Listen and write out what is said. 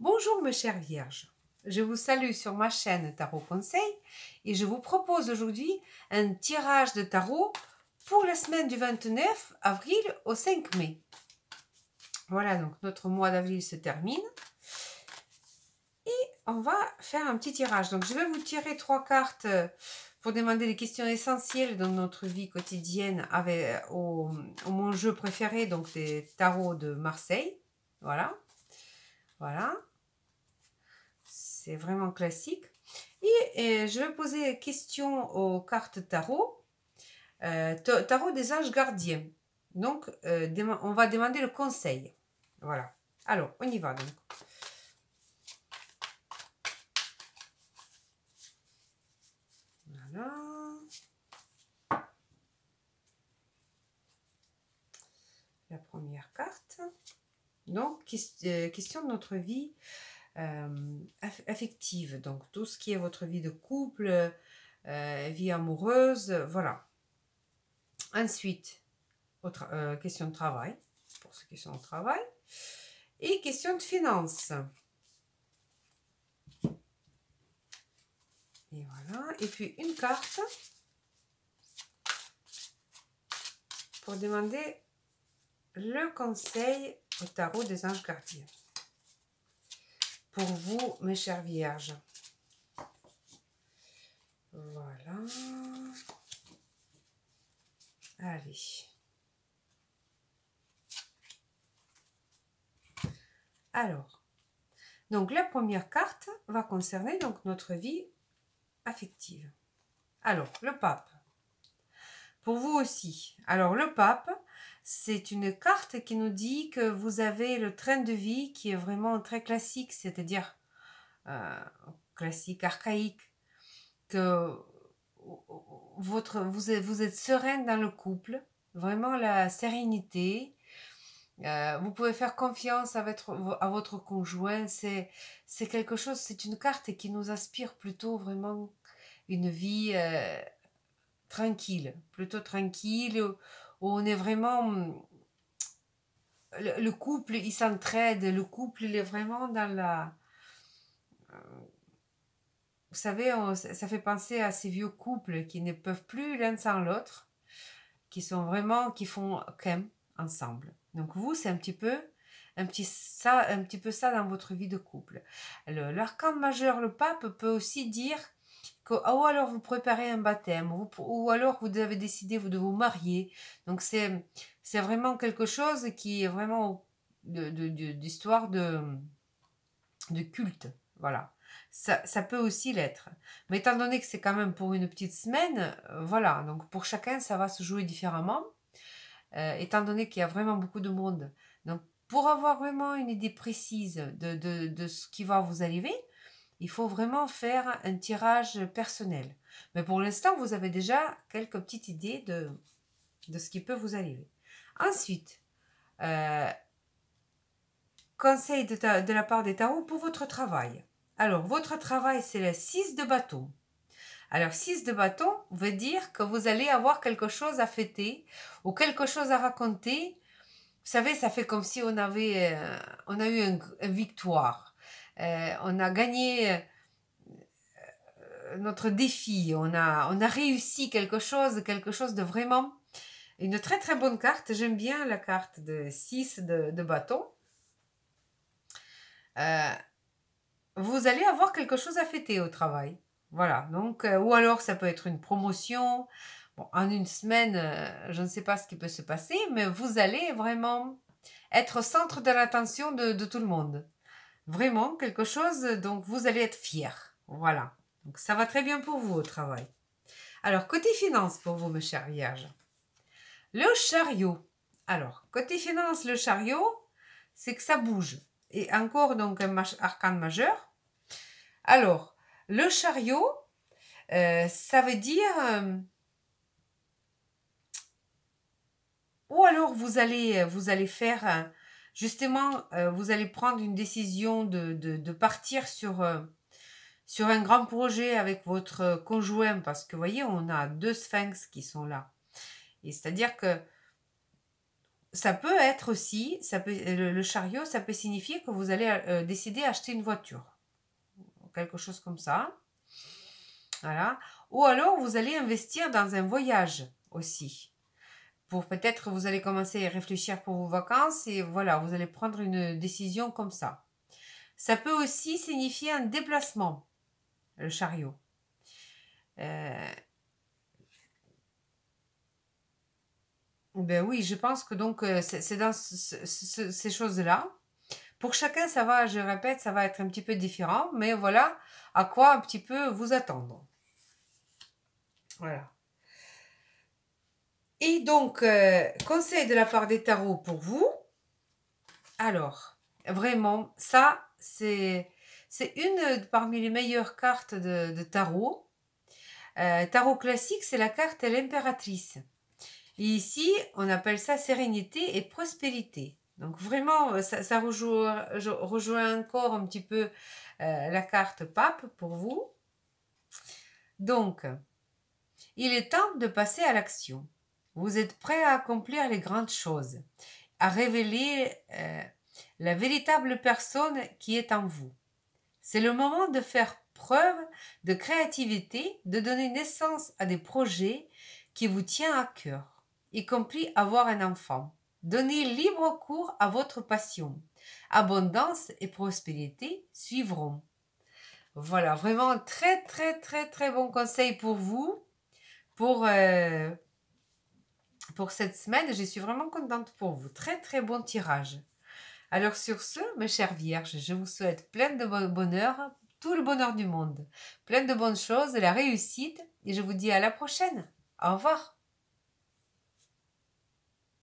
Bonjour mes chères vierges, je vous salue sur ma chaîne Tarot Conseil et je vous propose aujourd'hui un tirage de tarot pour la semaine du 29 avril au 5 mai. Voilà, donc notre mois d'avril se termine et on va faire un petit tirage. Donc je vais vous tirer 3 cartes pour demander les questions essentielles dans notre vie quotidienne avec mon jeu préféré, donc des tarots de Marseille. Voilà, voilà. C'est vraiment classique. Et je vais poser des questions aux cartes tarot. Tarot des anges gardiens. Donc, on va demander le conseil. Voilà. Alors, on y va donc. Voilà. La première carte. Donc, question de notre vie affective. Donc, tout ce qui est votre vie de couple, vie amoureuse, voilà. Ensuite, question de travail, pour ces questions de travail. Et question de finances. Et voilà. Et puis une carte pour demander le conseil au tarot des anges gardiens. Pour vous, mes chères vierges. Voilà. Allez. Alors, donc la première carte va concerner donc notre vie affective. Alors, le pape. Pour vous aussi. Alors, le pape, c'est une carte qui nous dit que vous avez le train de vie qui est vraiment très classique, c'est-à-dire classique, archaïque, que vous êtes sereine dans le couple, vraiment la sérénité. Vous pouvez faire confiance à votre conjoint. C'est quelque chose, c'est une carte qui nous aspire plutôt vraiment une vie tranquille, plutôt tranquille, où on est vraiment... Le couple, il s'entraide, le couple, il est vraiment dans la... Vous savez, ça fait penser à ces vieux couples qui ne peuvent plus l'un sans l'autre, qui font qu'un ensemble. Donc vous, c'est un petit peu ça dans votre vie de couple. L'arcane majeur, le pape, peut aussi dire que, ou alors vous préparez un baptême, ou alors vous avez décidé de vous marier. Donc c'est vraiment quelque chose qui est vraiment d'histoire de culte. Voilà. Ça peut aussi l'être. Mais étant donné que c'est quand même pour une petite semaine, voilà. Donc pour chacun, ça va se jouer différemment. Étant donné qu'il y a vraiment beaucoup de monde. Donc pour avoir vraiment une idée précise de ce qui va vous arriver, il faut vraiment faire un tirage personnel. Mais pour l'instant, vous avez déjà quelques petites idées de ce qui peut vous arriver. Ensuite, conseil de la part des tarots pour votre travail. Alors, votre travail, c'est le 6 de bâton. Alors, 6 de bâton veut dire que vous allez avoir quelque chose à fêter ou quelque chose à raconter. Vous savez, ça fait comme si on a eu une victoire. On a gagné notre défi. On a réussi quelque chose de vraiment... Une très très bonne carte. J'aime bien la carte de 6 de bâton. Vous allez avoir quelque chose à fêter au travail. Voilà, donc, ou alors ça peut être une promotion. Bon, en une semaine, je ne sais pas ce qui peut se passer, mais vous allez vraiment être au centre de l'attention de tout le monde. Vraiment quelque chose, donc vous allez être fier. Voilà, donc ça va très bien pour vous au travail. Alors, côté finance pour vous, mes chers vierges. Le chariot. Alors, côté finance, le chariot, c'est que ça bouge. Et encore, donc, un arcane majeur. Alors, le chariot, ça veut dire... ou alors, vous allez faire... justement, vous allez prendre une décision de partir sur un grand projet avec votre conjoint. Parce que, vous voyez, on a 2 sphinx qui sont là. Et c'est-à-dire que ça peut être aussi, le chariot, ça peut signifier que vous allez décider d'acheter une voiture. Quelque chose comme ça. Voilà. Ou alors, vous allez investir dans un voyage aussi. Pour peut-être, vous allez commencer à réfléchir pour vos vacances et voilà, vous allez prendre une décision comme ça. Ça peut aussi signifier un déplacement, le chariot. Euh, ben oui, je pense que donc c'est dans ces choses-là. Pour chacun, ça va, je répète, ça va être un petit peu différent, mais voilà à quoi un petit peu vous attendre. Voilà. Et donc, conseil de la part des tarots pour vous. Alors, vraiment, ça, c'est une parmi les meilleures cartes de tarot. Tarot classique, c'est la carte l'impératrice. Et ici, on appelle ça sérénité et prospérité. Donc vraiment, ça rejoint encore un petit peu la carte pape pour vous. Donc, il est temps de passer à l'action. Vous êtes prêt à accomplir les grandes choses, à révéler la véritable personne qui est en vous. C'est le moment de faire preuve de créativité, de donner naissance à des projets qui vous tiennent à cœur, y compris avoir un enfant. Donnez libre cours à votre passion. Abondance et prospérité suivront. Voilà, vraiment un très très très très bon conseil pour vous, pour, euh, pour cette semaine. Je suis vraiment contente pour vous. Très très bon tirage. Alors sur ce, mes chères vierges, je vous souhaite plein de bonheur, tout le bonheur du monde, plein de bonnes choses, la réussite, et je vous dis à la prochaine. Au revoir.